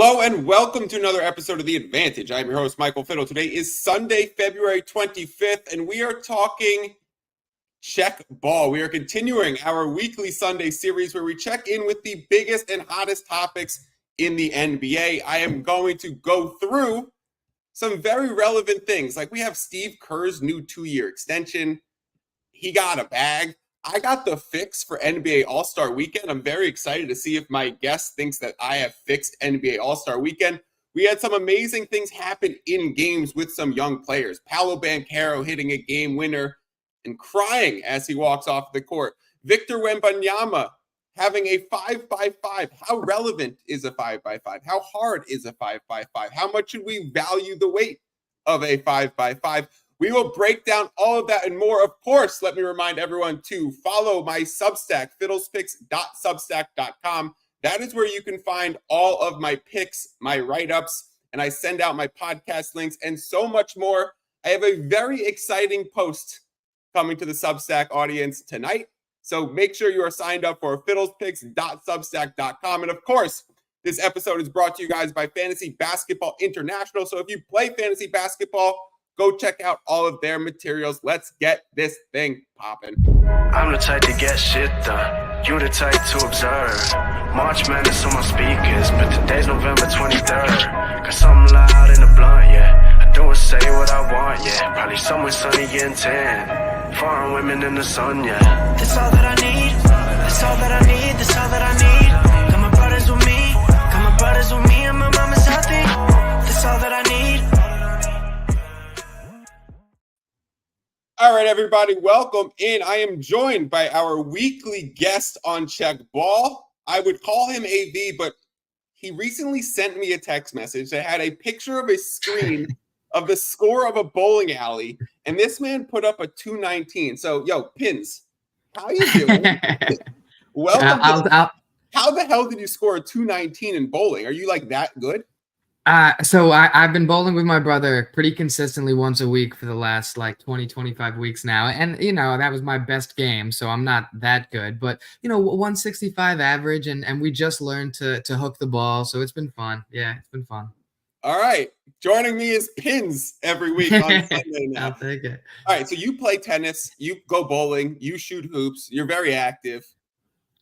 Hello and welcome to another episode of The Advantage. I'm your host, Michael Fiddle. Today is Sunday, February 25th, and we are talking Check Ball. We are continuing our weekly Sunday series where we check in with the biggest and hottest topics in the NBA. I am going to go through some very relevant things. Like we have Steve Kerr's new 2-year extension. He got a bag. I got the fix for NBA All-Star Weekend. I'm very excited to see if my guest thinks that I have fixed NBA All-Star Weekend. We had some amazing things happen in games with some young players. Paolo Banchero hitting a game winner and crying as he walks off the court. Victor Wembanyama having a 5x5. How relevant is a 5x5? How hard is a 5x5? How much should we value the weight of a 5x5? We will break down all of that and more. Of course, let me remind everyone to follow my Substack, fiddlespicks.substack.com. That is where you can find all of my picks, my write-ups, and I send out my podcast links and so much more. I have a very exciting post coming to the Substack audience tonight. So make sure you are signed up for fiddlespicks.substack.com. And of course, this episode is brought to you guys by Fantasy Basketball International. So if you play fantasy basketball, go check out all of their materials. Let's get this thing popping. I'm the type to get shit done. You the type to observe. March Madness on my speakers, but today's November 23rd. Got something loud in the blunt, yeah. I don't say what I want, yeah. Probably somewhere sunny and tan. Foreign women in the sun, yeah. That's all that I need. That's all that I need. That's all that I need. Got my brothers with me. Got my brothers with me, and my mama's healthy. That's all that I need. All right, everybody, welcome in. I am joined by our weekly guest on Check Ball. I would call him AV, but he recently sent me a text message that had a picture of a screen of the score of a bowling alley, and this man put up a 219. So, yo, Pins, how you doing? Welcome. How the hell did you score a 219 in bowling? Are you like that good? So I've been bowling with my brother pretty consistently once a week for the last like 25 weeks now. And, that was my best game. So I'm not that good, but 165 average and we just learned to hook the ball. So it's been fun. Yeah, it's been fun. All right. Joining me is Pins every week on Sunday now. I'll take it. All right. So you play tennis, you go bowling, you shoot hoops, you're very active.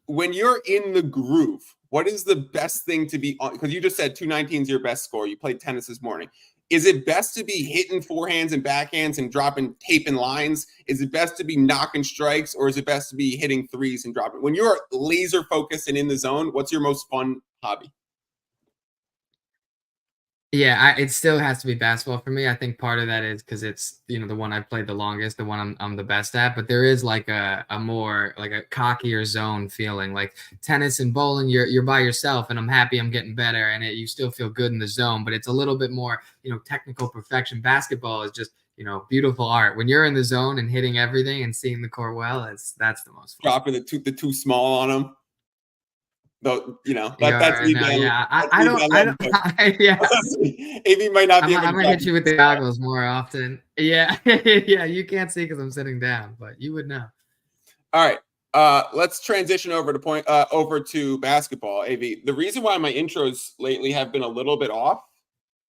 When you're in the groove, what is the best thing to be on? Because you just said 219 is your best score. You played tennis this morning. Is it best to be hitting forehands and backhands and taping lines? Is it best to be knocking strikes, or is it best to be hitting threes and dropping? When you're laser focused and in the zone, what's your most fun hobby? Yeah, it still has to be basketball for me. I think part of that is because it's the one I've played the longest, the one I'm the best at. But there is like a more like a cockier zone feeling. Like tennis and bowling, you're by yourself, and I'm happy I'm getting better, and you still feel good in the zone. But it's a little bit more technical perfection. Basketball is just beautiful art. When you're in the zone and hitting everything and seeing the court well, that's the most fun. Dropping the too small on them. Though that's I don't. Yeah, AV might not be. I'm gonna hit you with the goggles more often. Yeah, yeah. You can't see because I'm sitting down, but you would know. All right, let's transition over to basketball. AV. The reason why my intros lately have been a little bit off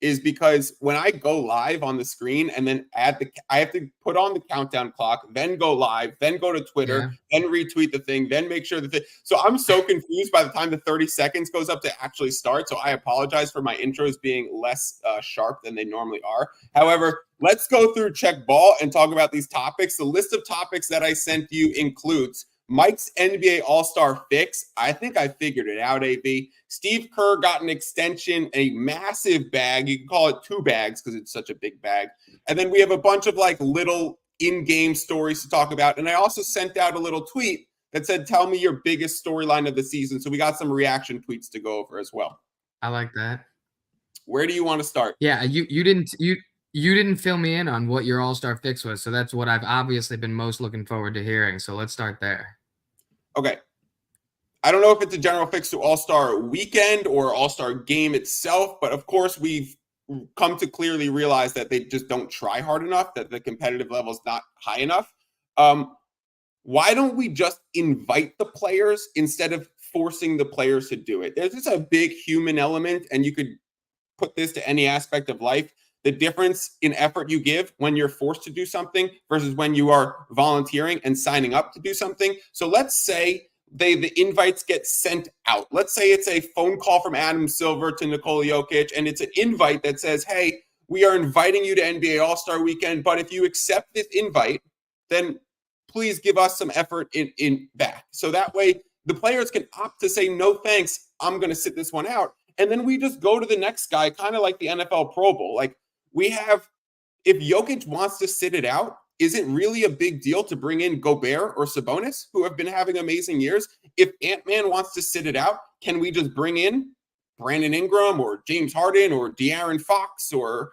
is because when I go live on the screen and then I have to put on the countdown clock, then go live, then go to Twitter, then retweet the thing, then make sure so I'm so confused by the time the 30 seconds goes up to actually start. So I apologize for my intros being less sharp than they normally are. However, let's go through Check Ball and talk about these topics. The list of topics that I sent you includes Mike's NBA All-Star fix. I think I figured it out, AB. Steve Kerr got an extension, a massive bag. You can call it 2 bags because it's such a big bag. And then we have a bunch of like little in-game stories to talk about. And I also sent out a little tweet that said, tell me your biggest storyline of the season. So we got some reaction tweets to go over as well. I like that. Where do you want to start? Yeah, you didn't fill me in on what your All-Star fix was. So that's what I've obviously been most looking forward to hearing. So let's start there. Okay. I don't know if it's a general fix to All-Star Weekend or All-Star Game itself, but of course we've come to clearly realize that they just don't try hard enough, that the competitive level is not high enough. Why don't we just invite the players instead of forcing the players to do it? There's just a big human element, and you could put this to any aspect of life, the difference in effort you give when you're forced to do something versus when you are volunteering and signing up to do something. So let's say the invites get sent out. Let's say it's a phone call from Adam Silver to Nikola Jokic, and it's an invite that says, hey, we are inviting you to NBA All-Star Weekend, but if you accept this invite, then please give us some effort in back. So that way the players can opt to say, no, thanks, I'm going to sit this one out. And then we just go to the next guy, kind of like the NFL Pro Bowl. Like we have, if Jokic wants to sit it out, is it really a big deal to bring in Gobert or Sabonis, who have been having amazing years? If Ant-Man wants to sit it out, can we just bring in Brandon Ingram or James Harden or De'Aaron Fox or,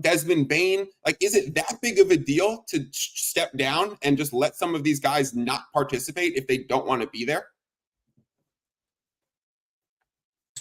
Desmond Bane? Like, is it that big of a deal to step down and just let some of these guys not participate if they don't want to be there?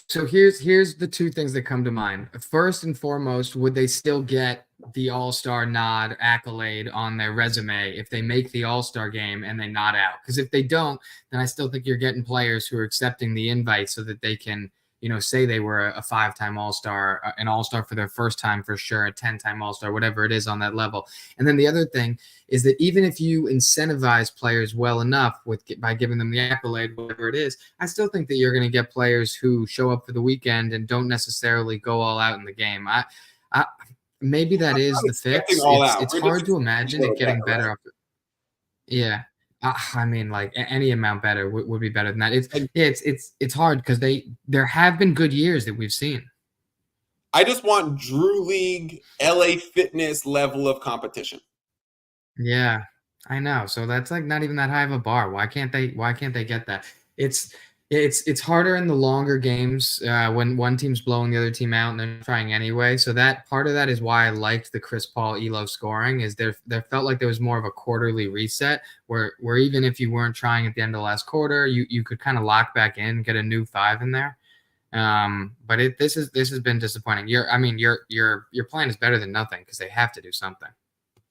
So here's the two things that come to mind. First and foremost, would they still get the All-Star nod accolade on their resume if they make the All-Star game and they nod out? Because if they don't, then I still think you're getting players who are accepting the invite so that they can, say they were a 5-time All-Star, an All-Star for their first time for sure, a 10-time All-Star, whatever it is on that level. And then the other thing is that even if you incentivize players well enough by giving them the accolade, whatever it is, I still think that you're going to get players who show up for the weekend and don't necessarily go all out in the game. Maybe that is the fix. It's hard to imagine it getting better. Yeah. I mean, like any amount better would be better than that. It's hard because there have been good years that we've seen. I just want Drew League, LA Fitness level of competition. Yeah, I know. So that's like not even that high of a bar. Why can't they get that? It's harder in the longer games when one team's blowing the other team out and they're trying anyway. So that part of that is why I liked the Chris Paul Elo scoring, is there felt like there was more of a quarterly reset where even if you weren't trying at the end of the last quarter, you could kind of lock back in, get a new 5 in there. But this has been disappointing. Your plan is better than nothing because they have to do something.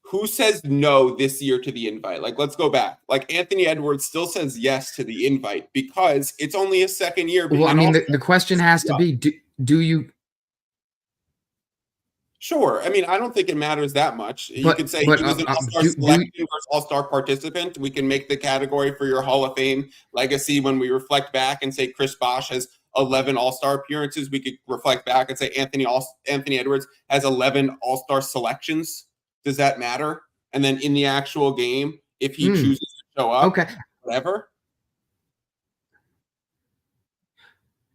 Who says no this year to the invite? Like, let's go back. Like, Anthony Edwards still says yes to the invite because it's only a second year. Well, I mean, the question has to be, do you? Sure. I mean, I don't think it matters that much. You could say he was an all-star selection versus all-star participant. We can make the category for your Hall of Fame legacy when we reflect back and say Chris Bosh has 11 all-star appearances. We could reflect back and say Anthony Edwards has 11 all-star selections. Does that matter? And then in the actual game, if he chooses to show up, okay, whatever.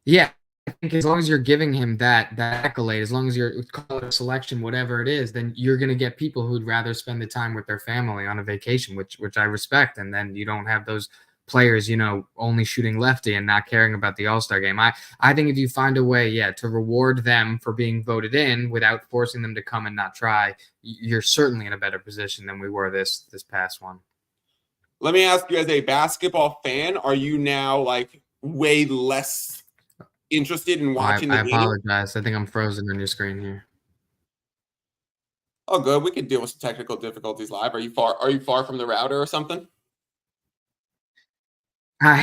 Yeah, I think as long as you're giving him that accolade, as long as you're calling it selection, whatever it is, then you're going to get people who'd rather spend the time with their family on a vacation, which I respect. And then you don't have those players, only shooting lefty and not caring about the All-Star game. I think if you find a way, to reward them for being voted in without forcing them to come and not try, you're certainly in a better position than we were this past one. Let me ask you, as a basketball fan, are you now like way less interested in watching the game? I apologize. I think I'm frozen on your screen here. Oh, good. We could deal with some technical difficulties live. Are you far from the router or something?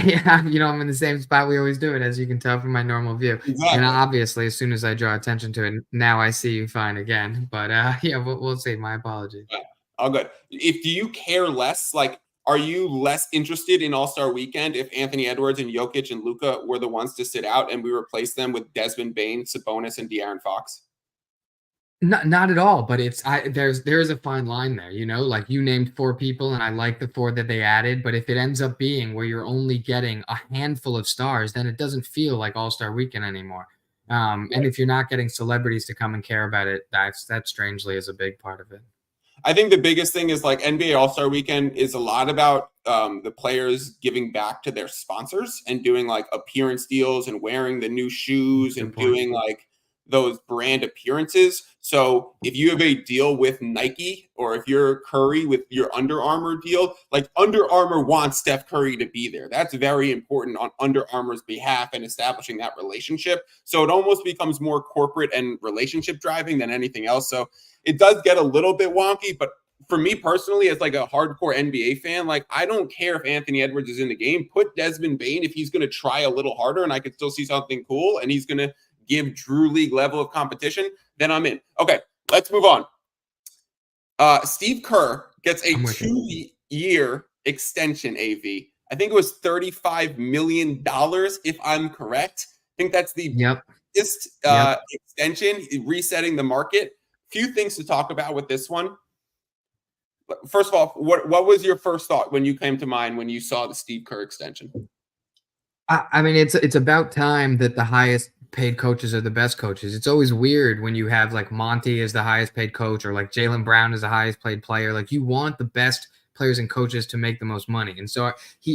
Yeah, I'm in the same spot we always do it, as you can tell from my normal view. Exactly. And obviously, as soon as I draw attention to it, now I see you fine again. But we'll see. My apologies. Oh, good. Do you care less? Like, are you less interested in All-Star Weekend if Anthony Edwards and Jokic and Luka were the ones to sit out and we replace them with Desmond Bane, Sabonis, and De'Aaron Fox? Not at all, but there's a fine line there, like you named 4 people and I like the 4 that they added, but if it ends up being where you're only getting a handful of stars, then it doesn't feel like All-Star Weekend anymore. And if you're not getting celebrities to come and care about it, that strangely is a big part of it. I think the biggest thing is like NBA All-Star Weekend is a lot about the players giving back to their sponsors and doing like appearance deals and wearing the new shoes and doing like those brand appearances. So if you have a deal with Nike, or if you're Curry with your Under Armour deal, like Under Armour wants Steph Curry to be there. That's very important on Under Armour's behalf and establishing that relationship. So it almost becomes more corporate and relationship driving than anything else. So it does get a little bit wonky, but for me personally, as like a hardcore NBA fan, like I don't care if Anthony Edwards is in the game. Put Desmond Bane if he's going to try a little harder and I could still see something cool and he's going to give Drew League level of competition, then I'm in. Okay, let's move on. Steve Kerr gets a 2-year extension, AV. I think it was $35 million, if I'm correct. I think that's the biggest extension, resetting the market. Few things to talk about with this one. First of all, what was your first thought when you came to mind when you saw the Steve Kerr extension? I mean, it's about time that the highest paid coaches are the best coaches. It's always weird when you have like Monty as the highest paid coach or like Jaylen Brown as the highest paid player. Like you want the best players and coaches to make the most money. And so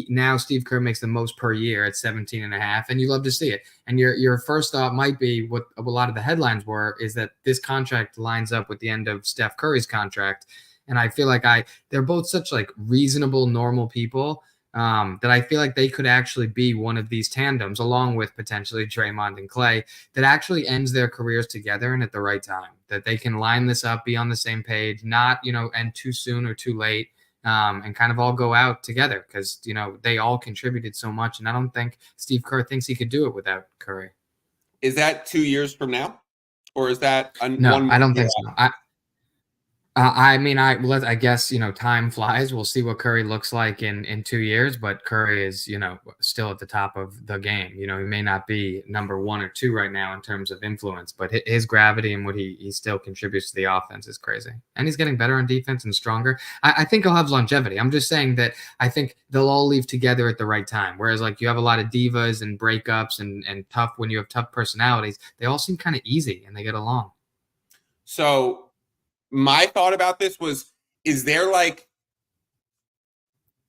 now Steve Kerr makes the most per year at 17.5, and you love to see it. And your first thought might be what a lot of the headlines were, is that this contract lines up with the end of Steph Curry's contract. And I feel like they're both such like reasonable, normal people that I feel like they could actually be one of these tandems, along with potentially Draymond and Clay, that actually ends their careers together and at the right time, that they can line this up, be on the same page, not, end too soon or too late, and kind of all go out together because, they all contributed so much. And I don't think Steve Kerr thinks he could do it without Curry. Is that 2 years from now? Or is that no, I don't think so. I guess, time flies. We'll see what Curry looks like in 2 years, but Curry is, still at the top of the game. He may not be number 1 or 2 right now in terms of influence, but his gravity and what he still contributes to the offense is crazy. And he's getting better on defense and stronger. I think he'll have longevity. I'm just saying that I think they'll all leave together at the right time. Whereas like you have a lot of divas and breakups and tough, when you have tough personalities, they all seem kind of easy and they get along. So my thought about this was, is there like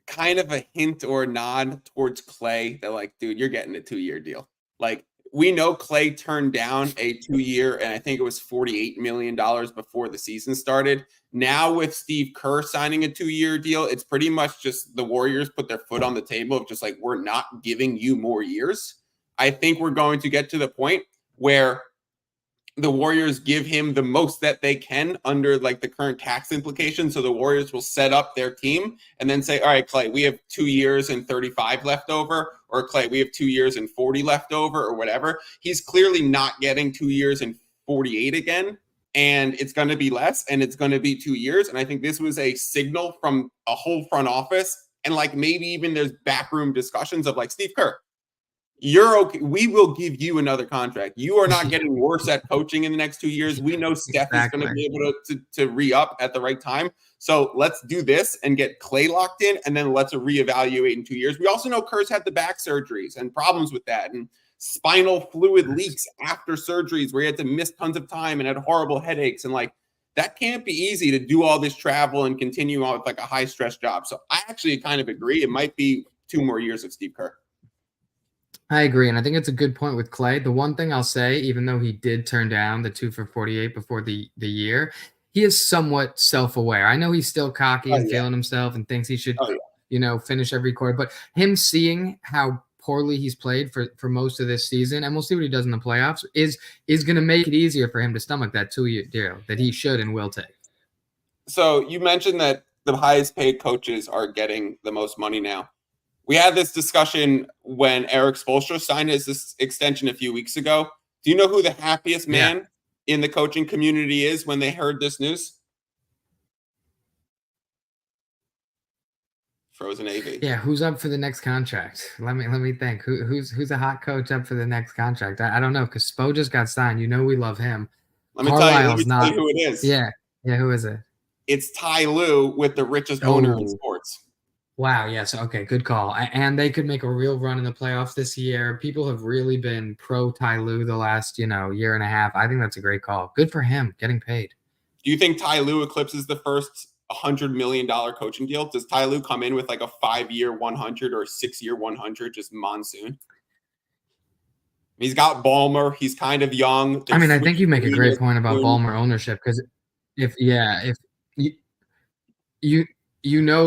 kind of a hint or a nod towards Clay that like, dude, you're getting a 2-year deal? Like, we know Clay turned down a 2-year, and I think it was $48 million before the season started. Now with Steve Kerr signing a 2-year deal, it's pretty much just the Warriors put their foot on the table of just like, we're not giving you more years. I think we're going to get to the point where the Warriors give him the most that they can under like the current tax implications. So the Warriors will set up their team and then say, all right, Clay, we have 2 years and 35 left over, or Clay, we have 2 years and 40 left over, or whatever. He's clearly not getting 2 years and 48 again. And it's going to be less, and it's going to be 2 years. And I think this was a signal from a whole front office. And like maybe even there's backroom discussions of like, Steve Kerr, you're okay. We will give you another contract. You are not getting worse at coaching in the next 2 years. We know Steph is going to be able to re-up at the right time. So let's do this and get Clay locked in, and then let's reevaluate in 2 years. We also know Kerr's had the back surgeries and problems with that, and spinal fluid leaks after surgeries where he had to miss tons of time and had horrible headaches. And like, that can't be easy to do all this travel and continue on with like a high stress job. So I actually kind of agree. It might be 2 more years of Steve Kerr. I agree, and I think it's a good point with Clay. The one thing I'll say, even though he did turn down the 2 for $48 before the year, he is somewhat self-aware. I know he's still cocky and feeling himself and thinks he should, finish every quarter. But him seeing how poorly he's played for most of this season, and we'll see what he does in the playoffs, is going to make it easier for him to stomach that 2-year deal that he should and will take. So you mentioned that the highest paid coaches are getting the most money now. We had this discussion when Eric Spoelstra signed his extension a few weeks ago. Do you know who the happiest man in the coaching community is when they heard this news? Frozen AV. Yeah, who's up for the next contract? Let me think. Who's a hot coach up for the next contract? I don't know, because Spo just got signed. We love him. Let me tell you who it is. Yeah, who is it? It's Ty Lue, with the richest owner in sports. Wow, yes, okay, good call. And they could make a real run in the playoffs this year. People have really been pro Ty Lue the last, year and a half. I think that's a great call. Good for him, getting paid. Do you think Ty Lue eclipses the first $100 million coaching deal? Does Ty Lue come in with like a 5-year 100 or 6-year 100, just monsoon? He's got Ballmer. He's kind of young. I think you make a great point about Ballmer ownership, because if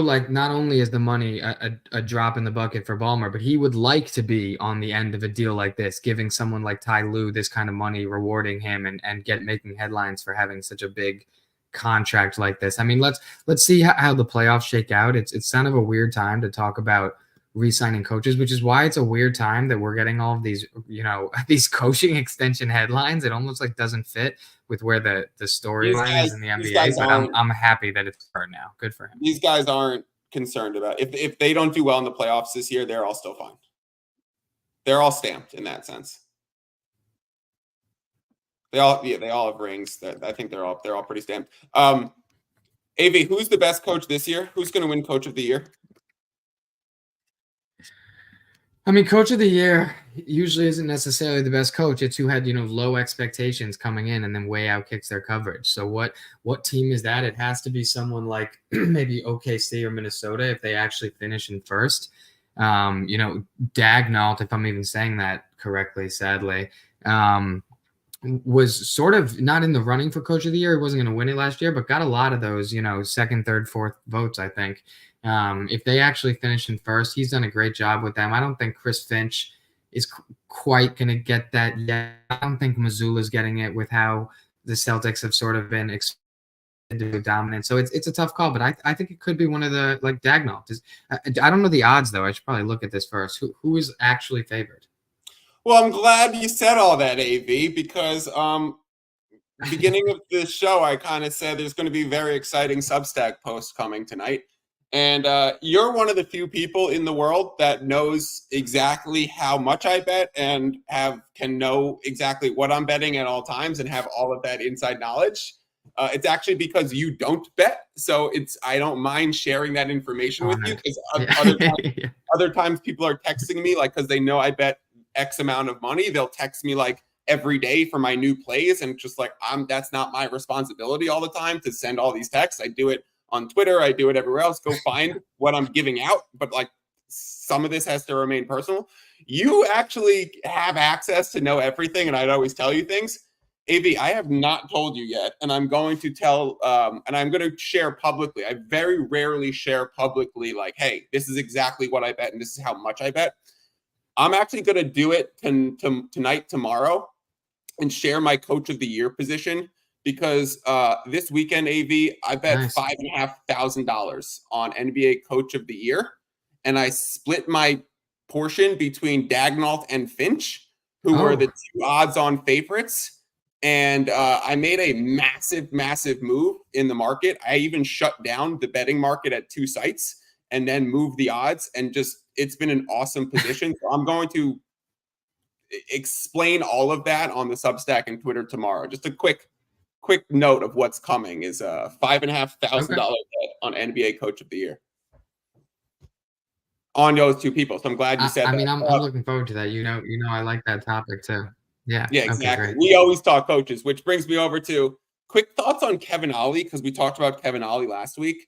like not only is the money a drop in the bucket for Ballmer, but he would like to be on the end of a deal like this, giving someone like Ty Lue this kind of money, rewarding him and making headlines for having such a big contract like this. Let's see how the playoffs shake out. It's kind of a weird time to talk about re-signing coaches, which is why it's a weird time that we're getting all of these, these coaching extension headlines. It almost like doesn't fit with where the storyline is in the NBA. But I'm happy that it's hard now. Good for him. These guys aren't concerned about if they don't do well in the playoffs this year, they're all still fine. They're all stamped in that sense. They all have rings. I think they're all pretty stamped. AV, who's the best coach this year? Who's going to win Coach of the Year? I mean, Coach of the Year usually isn't necessarily the best coach. It's who had, low expectations coming in and then way outkicks their coverage. So what team is that? It has to be someone like maybe OKC or Minnesota if they actually finish in first. Daigneault, if I'm even saying that correctly, sadly, was sort of not in the running for Coach of the Year. He wasn't going to win it last year, but got a lot of those, second, third, fourth votes, I think. If they actually finish in first, he's done a great job with them. I don't think Chris Finch is quite going to get that yet. I don't think Mazzulla's getting it with how the Celtics have sort of been dominant. So it's a tough call, but I think it could be one of the, like, Daigneault. I don't know the odds, though. I should probably look at this first. Who is actually favored? Well, I'm glad you said all that, AV, because beginning of the show, I kind of said there's going to be very exciting Substack posts coming tonight. And you're one of the few people in the world that knows exactly how much I bet and can know exactly what I'm betting at all times and have all of that inside knowledge. It's actually because you don't bet. So I don't mind sharing that information with you, because other times people are texting me, like, because they know I bet X amount of money. They'll text me like every day for my new plays, and just like that's not my responsibility all the time to send all these texts. I do it on Twitter, I do it everywhere else. Go find what I'm giving out, but like some of this has to remain personal. You actually have access to know everything, and I'd always tell you things. AV, I have not told you yet, and I'm going to tell, and I'm going to share publicly. I very rarely share publicly, like, hey, this is exactly what I bet, and this is how much I bet. I'm actually going to do it tonight, tomorrow, and share my Coach of the Year position, because this weekend, AV, I bet $5,500 on NBA Coach of the Year, and I split my portion between Daigneault and Finch, who were the two odds-on favorites. And I made a massive, massive move in the market. I even shut down the betting market at 2 sites and then moved the odds, and it's been an awesome position. So I'm going to explain all of that on the Substack and Twitter tomorrow. Just a quick note of what's coming is a $5,500 bet on NBA Coach of the Year on those two people. So I'm glad you said that. I mean, I'm looking forward to that. I like that topic too. Yeah, exactly. Okay, we always talk coaches, which brings me over to quick thoughts on Kevin Ollie, because we talked about Kevin Ollie last week.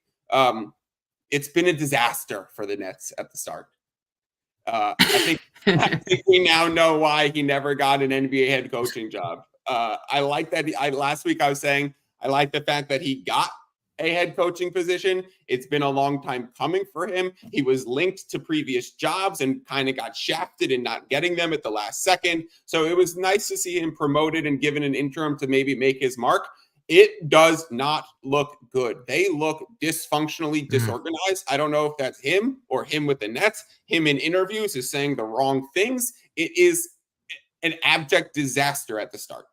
It's been a disaster for the Nets at the start. I think we now know why he never got an NBA head coaching job. I like that. Last week I was saying I like the fact that he got a head coaching position. It's been a long time coming for him. He was linked to previous jobs and kind of got shafted in not getting them at the last second. So it was nice to see him promoted and given an interim to maybe make his mark. It does not look good. They look dysfunctionally disorganized. I don't know if that's him or him with the Nets. Him in interviews is saying the wrong things. It is an abject disaster at the start.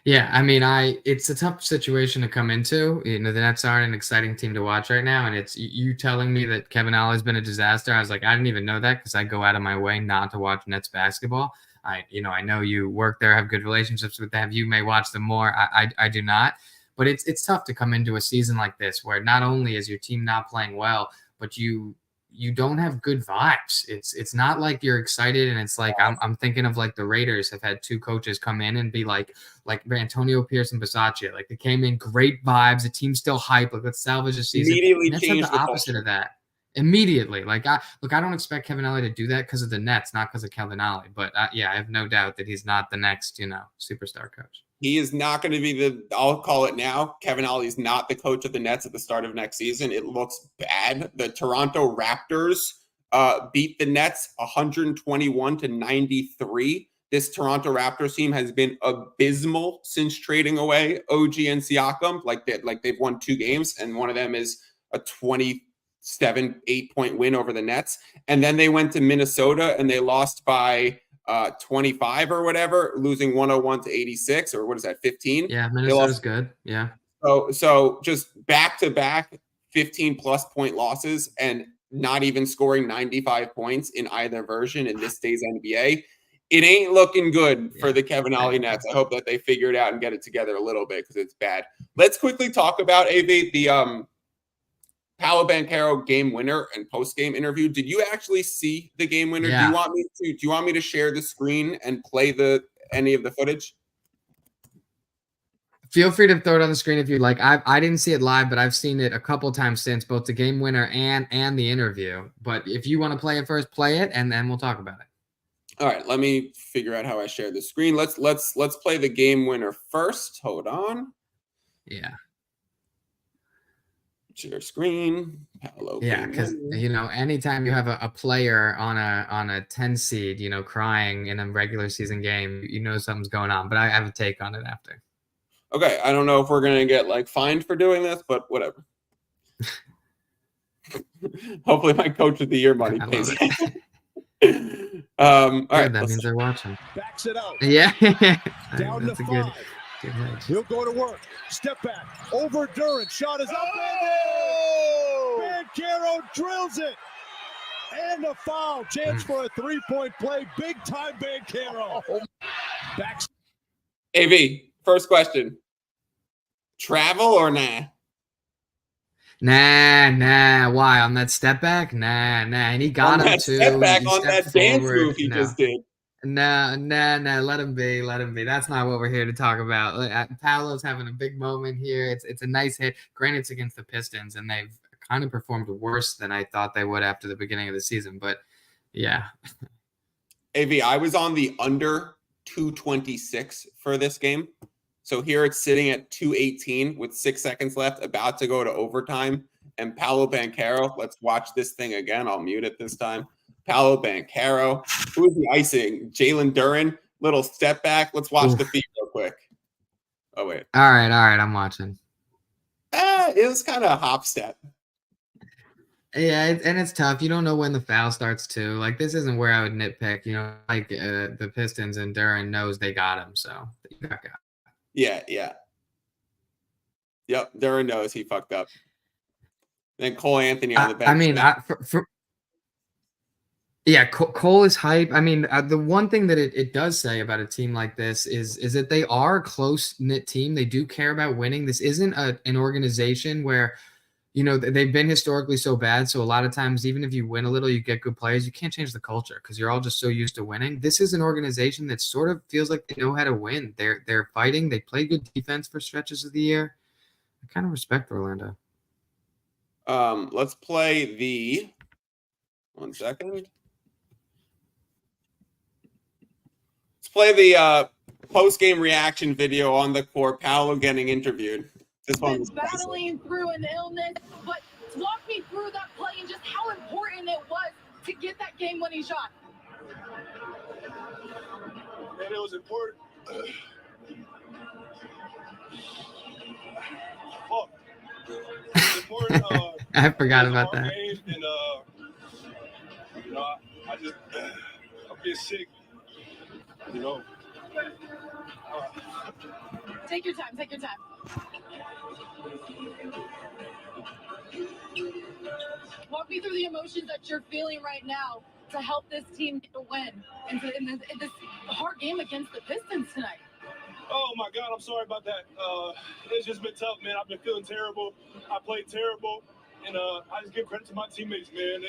Yeah, I mean, it's a tough situation to come into. The Nets aren't an exciting team to watch right now, and it's you telling me that Kevin Ollie's been a disaster. I was like, I didn't even know that, because I go out of my way not to watch Nets basketball. I know you work there, have good relationships with them. You may watch them more. I do not. But it's tough to come into a season like this where not only is your team not playing well, but you don't have good vibes. It's not like you're excited, and it's like I'm thinking of like the Raiders have had 2 coaches come in and be like Antonio Pierce and Bisaccia. Like, they came in great vibes, the team's still hype, like, let's salvage the season. Immediately Nets changed have the opposite of that. Immediately. Like, I don't expect Kevin Ollie to do that because of the Nets, not because of Kevin Ollie. But I have no doubt that he's not the next, superstar coach. He is not going to be I'll call it now. Kevin Ollie is not the coach of the Nets at the start of next season. It looks bad. The Toronto Raptors beat the Nets 121-93. This Toronto Raptors team has been abysmal since trading away OG and Siakam. Like they've won 2 games, and one of them is a 7-8 point win over the Nets. And then they went to Minnesota and they lost by 25 or whatever, losing 101 to 86, or what is that, 15? Yeah, Minnesota's good. Yeah. So just back-to-back 15-plus point losses and not even scoring 95 points in either version in this day's NBA. It ain't looking good for the Kevin Ollie Nets. I hope that they figure it out and get it together a little bit because it's bad. Let's quickly talk about, AV, the Paolo Banchero game winner and post-game interview. Did you actually see the game winner? Yeah. Do you want me to share the screen and play any of the footage? Feel free to throw it on the screen if you'd like. I didn't see it live, but I've seen it a couple times since, both the game winner and the interview. But if you want to play it first, play it, and then we'll talk about it. All right, let me figure out how I share the screen. Let's play the game winner first. Hold on. Yeah. Share screen. Paolo. Yeah, because anytime you have a player on a 10 seed, crying in a regular season game, something's going on. But I have a take on it after. Okay, I don't know if we're gonna get fined for doing this, but whatever. Hopefully, my coach of the year money pays. All right, that means they're watching. Backs it out. Yeah, Down that's to a 5. good hedge. He'll go to work. Step back. Over Duran. Shot is up. Banchero drills it. And a foul. Chance for a three-point play. Big time Banchero. Backs. AV, first question. Travel or nah? Nah. Why? On that step back? Nah. And he got him too. Step back on that dance move he just did. Nah. Let him be. That's not what we're here to talk about. Paolo's having a big moment here. It's a nice hit. Granted, it's against the Pistons, and they've kind of performed worse than I thought they would after the beginning of the season. But yeah. AV, I was on the under 226 for this game. So here it's sitting at 218 with 6 seconds left, about to go to overtime. And Paolo Banchero, let's watch this thing again. I'll mute it this time. Paolo Banchero. Who is the icing? Jalen Duran. Little step back. Let's watch the feed real quick. Oh, wait. All right. I'm watching. It was kind of a hop step. Yeah, and it's tough. You don't know when the foul starts too. Like, this isn't where I would nitpick. The Pistons, and Duran knows they got him, so you got him. Yeah. Yep, Duran knows he fucked up. Then Cole Anthony on the bench. Cole is hype. I mean, the one thing that it does say about a team like this is that they are a close-knit team. They do care about winning. This isn't an organization where they've been historically so bad. So a lot of times, even if you win a little, you get good players. You can't change the culture because you're all just so used to winning. This is an organization that sort of feels like they know how to win. They're fighting. They play good defense for stretches of the year. I kind of respect Orlando. Let's play 1 second. Let's play the post-game reaction video on the court. Paolo getting interviewed. This one was battling through an illness, but walk me through that play and just how important it was to get that game-winning shot. And it was important. I forgot about that. And, I'm being sick. Take your time. Walk me through the emotions that you're feeling right now to help this team get a win in this hard game against the Pistons tonight. Oh my God, I'm sorry about that. It's just been tough, man. I've been feeling terrible. I played terrible, and I just give credit to my teammates, man.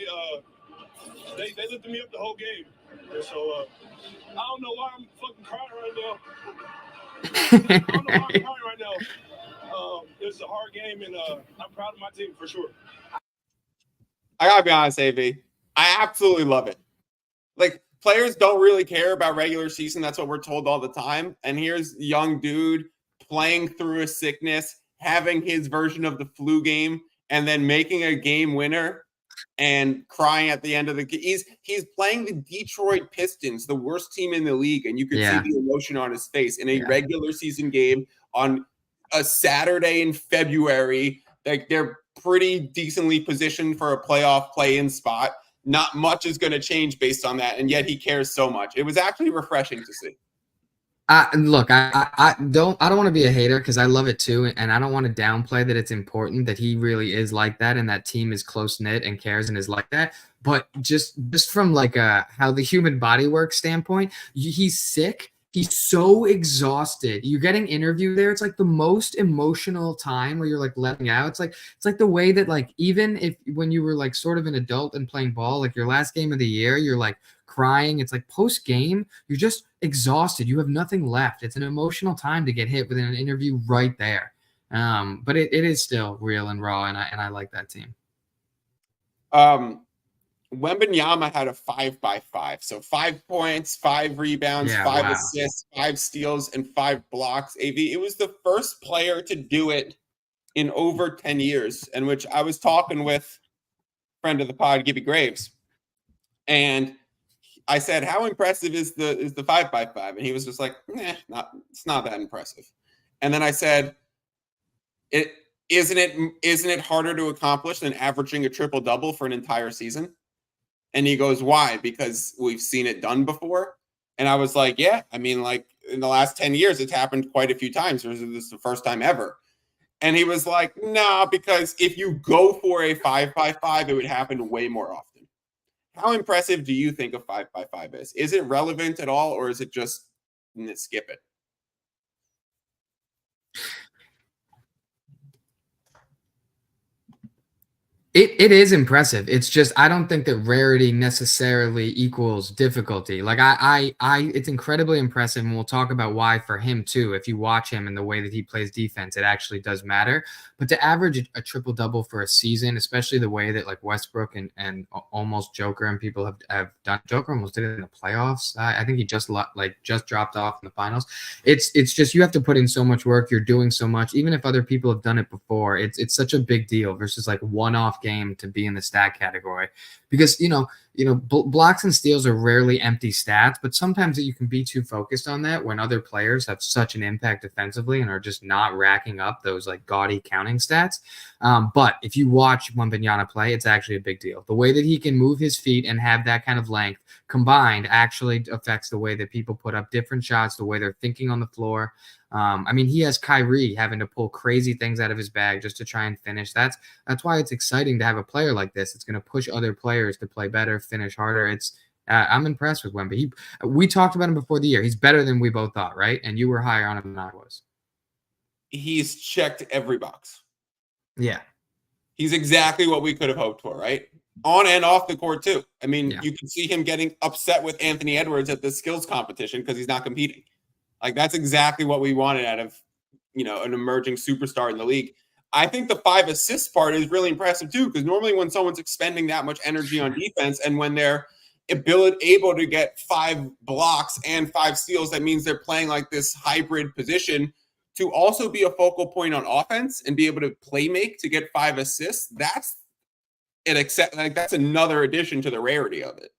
They lifted me up the whole game. And so I don't know why I'm fucking crying right now. It's a hard game, and I'm proud of my team for sure. I gotta be honest, AV. I absolutely love it. Like, players don't really care about regular season. That's what we're told all the time. And here's a young dude playing through a sickness, having his version of the flu game, and then making a game winner and crying at the end of the game. He's playing the Detroit Pistons, the worst team in the league, and you can see the emotion on his face in a regular season game on a Saturday in February. Like, they're pretty decently positioned for a playoff play-in spot. Not much is going to change based on that, and yet he cares so much. It was actually refreshing to see. Look, I don't want to be a hater because I love it too, and I don't want to downplay that it's important that he really is like that and that team is close knit and cares and is like that. But just from like how the human body works standpoint, he's sick. He's so exhausted. You're getting interviewed there. It's like the most emotional time where you're like letting out. It's like the way that like even if when you were like sort of an adult and playing ball, like your last game of the year, you're like crying. It's like post game, you're just exhausted. You have nothing left. It's an emotional time to get hit with an interview right there. But it is still real and raw, and I like that team. Wembanyama had a 5x5, so 5 points, 5 rebounds, 5 assists, 5 steals, and 5 blocks. AV, it was the first player to do it in over 10 years, in which I was talking with a friend of the pod, Gibby Graves, and I said, "How impressive is the 5x5?" And he was just like, it's not that impressive." And then I said, Isn't it harder to accomplish than averaging a triple double for an entire season?" And he goes, "Why?" "Because we've seen it done before." And I was like, "Yeah, I mean, like in the last 10 years, it's happened quite a few times. This is the first time ever." And he was like, "Nah, because if you go for a 5x5, it would happen way more often." How impressive do you think a 5x5 is? Is it relevant at all, or is it just skip it? It is impressive. It's just I don't think that rarity necessarily equals difficulty. Like it's incredibly impressive, and we'll talk about why for him too. If you watch him and the way that he plays defense, it actually does matter. But to average a triple double for a season, especially the way that like Westbrook and almost Joker and people have done, Joker almost did it in the playoffs. I think he just dropped off in the finals. It's just you have to put in so much work. You're doing so much, even if other people have done it before. It's such a big deal versus like one-off game to be in the stat category, because blocks and steals are rarely empty stats, but sometimes you can be too focused on that when other players have such an impact defensively and are just not racking up those like gaudy counting stats. But if you watch Wembanyama play, it's actually a big deal. The way that he can move his feet and have that kind of length combined actually affects the way that people put up different shots, the way they're thinking on the floor. I mean, he has Kyrie having to pull crazy things out of his bag just to try and finish. That's why it's exciting to have a player like this. It's going to push other players to play better, finish harder. I'm impressed with Wemby. We talked about him before the year. He's better than we both thought, right? And you were higher on him than I was. He's checked every box. Yeah. He's exactly what we could have hoped for, right? On and off the court, too. I mean, You can see him getting upset with Anthony Edwards at the skills competition because he's not competing. Like, that's exactly what we wanted out of, an emerging superstar in the league. I think the 5 assists part is really impressive, too, because normally when someone's expending that much energy on defense and when they're able to get 5 blocks and 5 steals, that means they're playing like this hybrid position. To also be a focal point on offense and be able to play make to get 5 assists, that's another addition to the rarity of it.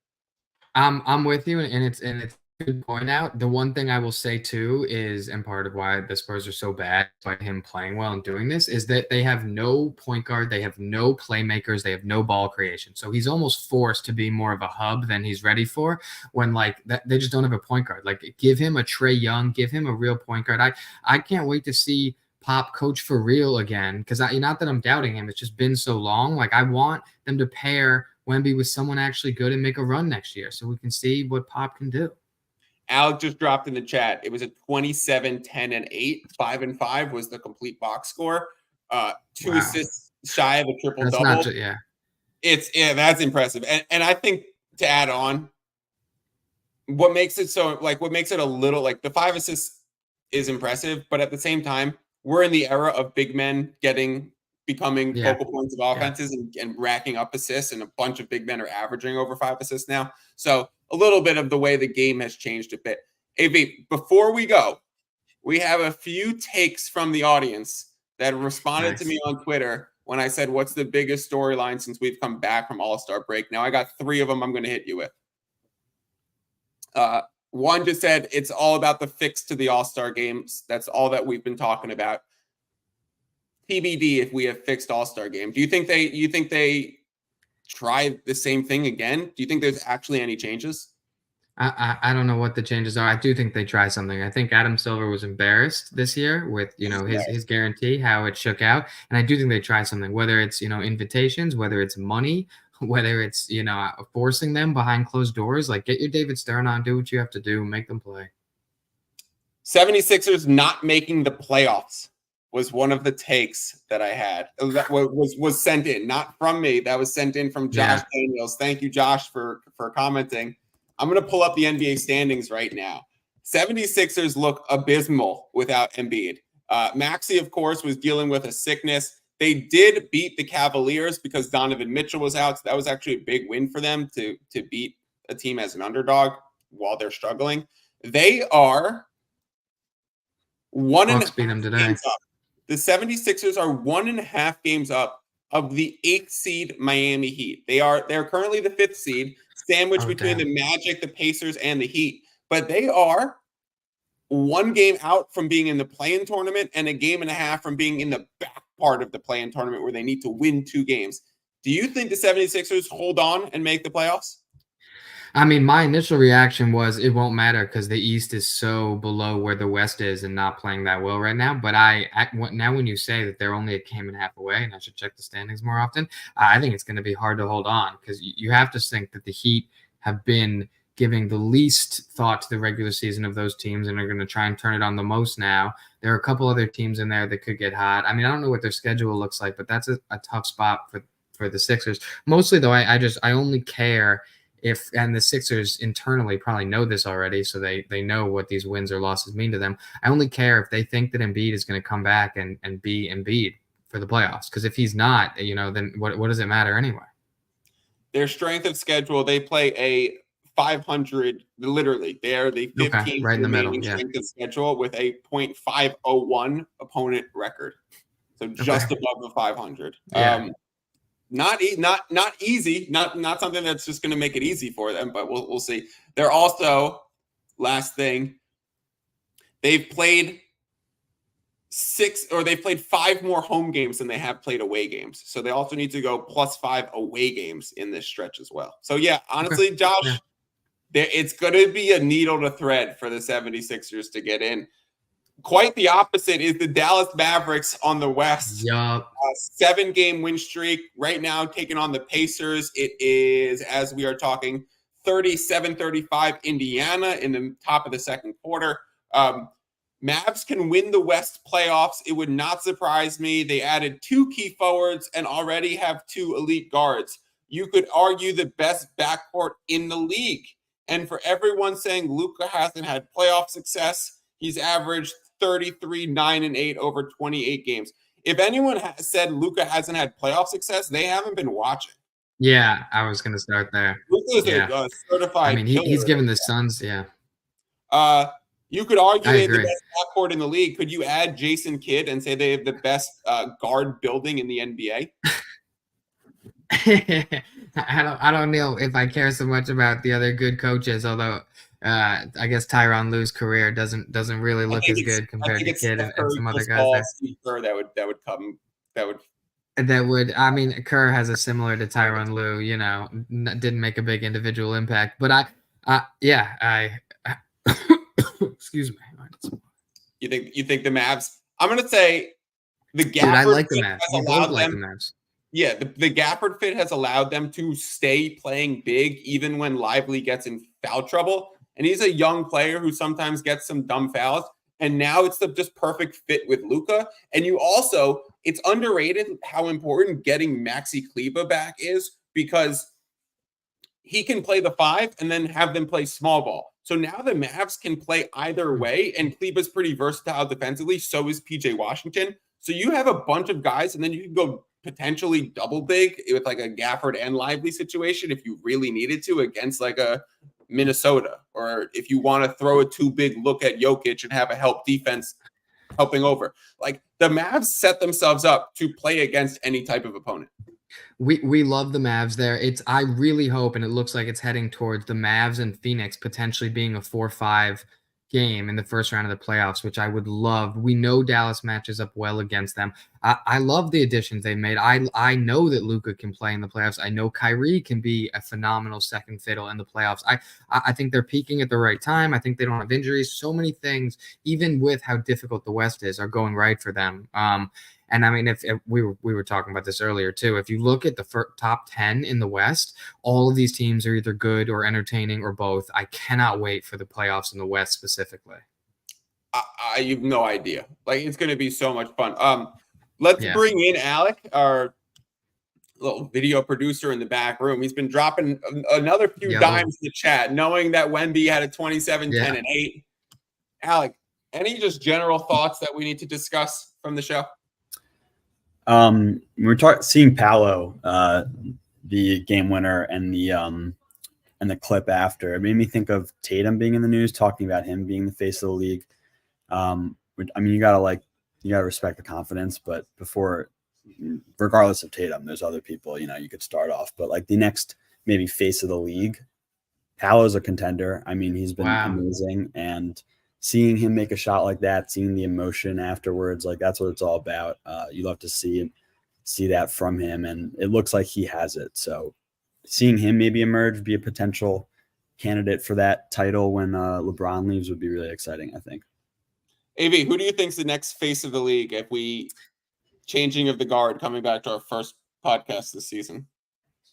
I'm with you, and it's good point out. The one thing I will say too is, and part of why the Spurs are so bad by him playing well and doing this, is that they have no point guard, they have no playmakers, they have no ball creation. So he's almost forced to be more of a hub than he's ready for when they just don't have a point guard. Like, give him a Trae Young, give him a real point guard. I can't wait to see Pop coach for real again, because not that I'm doubting him, it's just been so long. Like, I want them to pair Wemby with someone actually good and make a run next year so we can see what Pop can do. Alec just dropped in the chat. It was a 27, 10, and 8. 5 and 5 was the complete box score. 2 assists shy of a triple double. That's impressive. And I think, to add on, what makes it a little like the 5 assists is impressive, but at the same time, we're in the era of big men becoming focal points of offenses and racking up assists, and a bunch of big men are averaging over 5 assists now. So a little bit of the way the game has changed a bit. AV, before we go, we have a few takes from the audience that responded to me on Twitter when I said, what's the biggest storyline since we've come back from All-Star break? Now, I got 3 of them I'm going to hit you with. One just said, it's all about the fix to the All-Star games. That's all that we've been talking about. TBD if we have fixed All-Star game. Do you think they try the same thing again? Do you think there's actually any changes? I don't know what the changes are. I do think they try something. I think Adam Silver was embarrassed this year with his guarantee, how it shook out, and I do think they try something. Whether it's invitations, whether it's money, whether it's forcing them behind closed doors. Like, get your David Stern on, do what you have to do, make them play. 76ers not making the playoffs was one of the takes that I had. That was sent in, not from me. That was sent in from Josh Daniels. Thank you, Josh, for commenting. I'm going to pull up the NBA standings right now. 76ers look abysmal without Embiid. Maxey, of course, was dealing with a sickness. They did beat the Cavaliers because Donovan Mitchell was out. So that was actually a big win for them to beat a team as an underdog while they're struggling. They are beat them today. games up. The 76ers are 1.5 games up of the 8th seed Miami Heat. They're currently the 5th seed, sandwiched between the Magic, the Pacers, and the Heat. But they are 1 game out from being in the play-in tournament and a game and a half from being in the back part of the play-in tournament where they need to win 2 games. Do you think the 76ers hold on and make the playoffs? I mean, my initial reaction was it won't matter because the East is so below where the West is and not playing that well right now. But now when you say that they're only a game and a half away, and I should check the standings more often, I think it's going to be hard to hold on because you have to think that the Heat have been giving the least thought to the regular season of those teams and are going to try and turn it on the most now. There are a couple other teams in there that could get hot. I mean, I don't know what their schedule looks like, but that's a tough spot for the Sixers. Mostly, though, I only care and the Sixers internally probably know this already, so they know what these wins or losses mean to them. I only care if they think that Embiid is going to come back and be Embiid for the playoffs. Because if he's not, then what does it matter anyway? Their strength of schedule, they play a 500, literally. They're the 15th right in the middle, strength of schedule with a .501 opponent record. So just above the 500. Yeah. Not easy, not something that's just going to make it easy for them, but we'll see. They're also, last thing, they've played 5 more home games than they have played away games. So they also need to go +5 away games in this stretch as well. So yeah, honestly, Josh, it's going to be a needle to thread for the 76ers to get in. Quite the opposite is the Dallas Mavericks on the West. Yup. 7-game win streak right now, taking on the Pacers. It is, as we are talking, 37-35 Indiana in the top of the second quarter. Mavs can win the West playoffs. It would not surprise me. They added 2 key forwards and already have 2 elite guards. You could argue the best backcourt in the league. And for everyone saying Luka hasn't had playoff success, he's averaged 33, 9, and 8 over 28 games. If anyone has said Luka hasn't had playoff success, they haven't been watching. Yeah, I was going to start there. Luka's a certified. I mean, he's given the Suns, yeah. You could argue they have the best backcourt in the league. Could you add Jason Kidd and say they have the best guard building in the NBA? I don't know if I care so much about the other good coaches, although I guess Tyronn Lue's career doesn't really look as good compared to Kidd and some other guys there. That would. I mean, Kerr has a similar to Tyronn Lue. Didn't make a big individual impact, but I excuse me. You think the Mavs? I'm gonna say the Gafford. Dude, I like the Mavs. You both like the Mavs. Yeah, the Gafford fit has allowed them to stay playing big even when Lively gets in foul trouble. And he's a young player who sometimes gets some dumb fouls. And now it's the just perfect fit with Luka. And it's underrated how important getting Maxi Kleber back is because he can play the 5 and then have them play small ball. So now the Mavs can play either way. And Kleber's pretty versatile defensively. So is PJ Washington. So you have a bunch of guys and then you can go potentially double big with like a Gafford and Lively situation if you really needed to against like a Minnesota, or if you want to throw a too big look at Jokic and have a help defense helping over. Like the Mavs set themselves up to play against any type of opponent. We love the Mavs there. I really hope, and it looks like it's heading towards the Mavs and Phoenix potentially being a 4-5 game in the first round of the playoffs, which I would love. We know Dallas matches up well against them. I love the additions they made. I know that Luka can play in the playoffs. I know Kyrie can be a phenomenal second fiddle in the playoffs. I think they're peaking at the right time. I think they don't have injuries. So many things, even with how difficult the West is, are going right for them. And I mean, if we were talking about this earlier too, if you look at the top 10 in the West, all of these teams are either good or entertaining or both. I cannot wait for the playoffs in the West specifically. I have no idea. Like, it's going to be so much fun. Let's bring in Alec, our little video producer in the back room. He's been dropping another few dimes in the chat, knowing that Wemby had a 27, 10, and 8. Alec, any just general thoughts that we need to discuss from the show? We're seeing Paolo, the game winner, and the clip after. It made me think of Tatum being in the news, talking about him being the face of the league. I mean, you gotta respect the confidence, but regardless of Tatum, there's other people, you could start off, but like the next maybe face of the league, Paolo's a contender. I mean, he's been amazing, and seeing him make a shot like that, seeing the emotion afterwards, like that's what it's all about. You love to see that from him, and it looks like he has it. So seeing him maybe emerge, be a potential candidate for that title when LeBron leaves would be really exciting, I think. AV, who do you think's the next face of the league if we changing of the guard, coming back to our first podcast this season?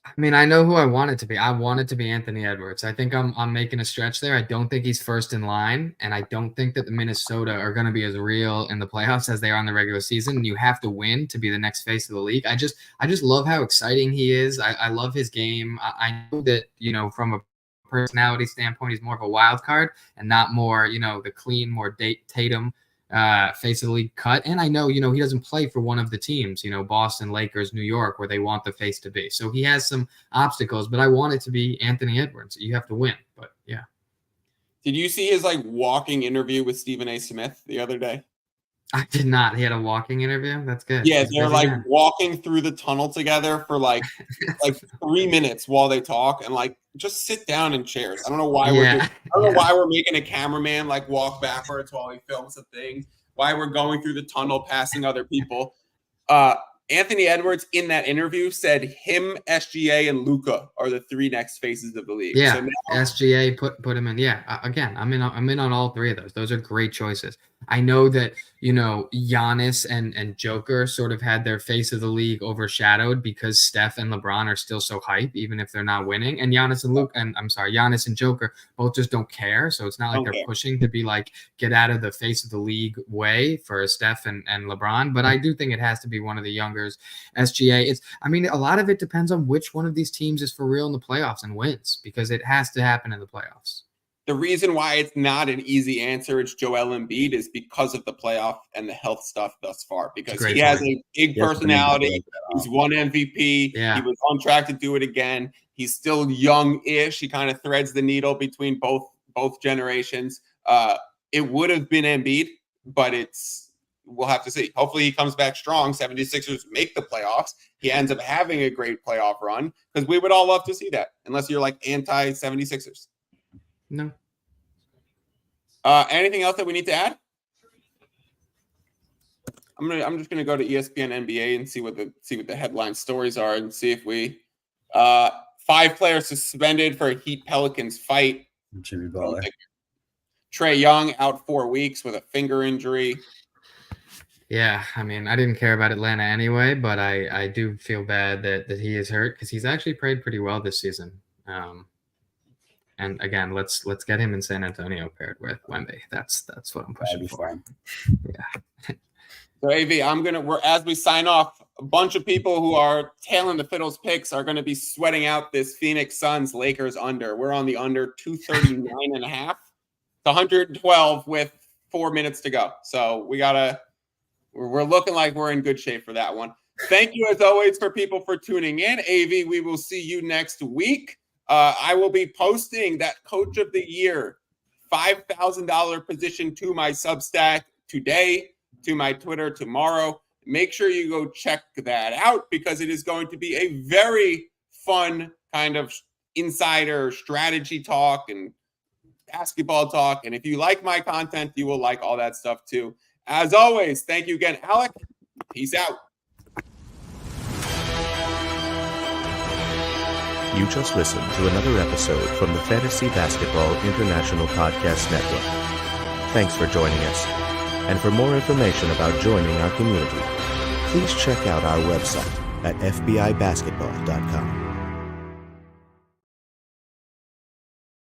I mean, I know who I want it to be. I want it to be Anthony Edwards. I think I'm making a stretch there. I don't think he's first in line, and I don't think that the Minnesota are going to be as real in the playoffs as they are in the regular season. You have to win to be the next face of the league. I just love how exciting he is. I love his game. I know that, from a personality standpoint, he's more of a wild card and not more, the clean, more Tatum face of the league cut. And I know, he doesn't play for one of the teams, Boston, Lakers, New York, where they want the face to be. So he has some obstacles, but I want it to be Anthony Edwards. You have to win, but yeah. Did you see his walking interview with Stephen A. Smith the other day? I did not. He had a walking interview. That's good. Yeah, they're walking through the tunnel together for like 3 minutes while they talk, and just sit down in chairs. I don't know why why we're making a cameraman walk backwards while he films the thing. Why we're going through the tunnel, passing other people. Anthony Edwards in that interview said him, SGA, and Luka are the 3 next faces of the league. Yeah, so now, SGA put him in. Yeah, again, I'm in on all 3 of those. Those are great choices. I know that Giannis and Joker sort of had their face of the league overshadowed because Steph and LeBron are still so hype, even if they're not winning. And Giannis and Joker both just don't care. So it's not like they're pushing to be get out of the face of the league way for Steph and LeBron. But I do think it has to be one of the youngers. SGA, a lot of it depends on which one of these teams is for real in the playoffs and wins, because it has to happen in the playoffs. The reason why it's not an easy answer, it's Joel Embiid, is because of the playoff and the health stuff thus far. Because he has a big personality. He's won MVP. Yeah. He was on track to do it again. He's still young-ish. He kind of threads the needle between both generations. It would have been Embiid, but we'll have to see. Hopefully he comes back strong. 76ers make the playoffs. He ends up having a great playoff run, because we would all love to see that, unless you're anti-76ers. No. Anything else that we need to add? I'm just gonna go to ESPN NBA and see what the headline stories are, and see if we 5 players suspended for a Heat Pelicans fight. Jimmy Butler. Trae Young out 4 weeks with a finger injury. Yeah, I didn't care about Atlanta anyway, but I do feel bad that he is hurt, because he's actually played pretty well this season. And again, let's get him in San Antonio paired with Wemby. That's what I'm pushing for. Yeah. So AV, as we sign off, a bunch of people who are tailing the Fiddles picks are going to be sweating out this Phoenix Suns Lakers under. We're on the under 239 and a half to 112 with 4 minutes to go. So we're looking like we're in good shape for that one. Thank you as always for tuning in. AV, we will see you next week. I will be posting that Coach of the Year $5,000 position to my Substack today, to my Twitter tomorrow. Make sure you go check that out, because it is going to be a very fun kind of insider strategy talk and basketball talk. And if you like my content, you will like all that stuff too. As always, thank you again, Alec. Peace out. You just listened to another episode from the Fantasy Basketball International Podcast Network. Thanks for joining us. And for more information about joining our community, please check out our website at fbibasketball.com.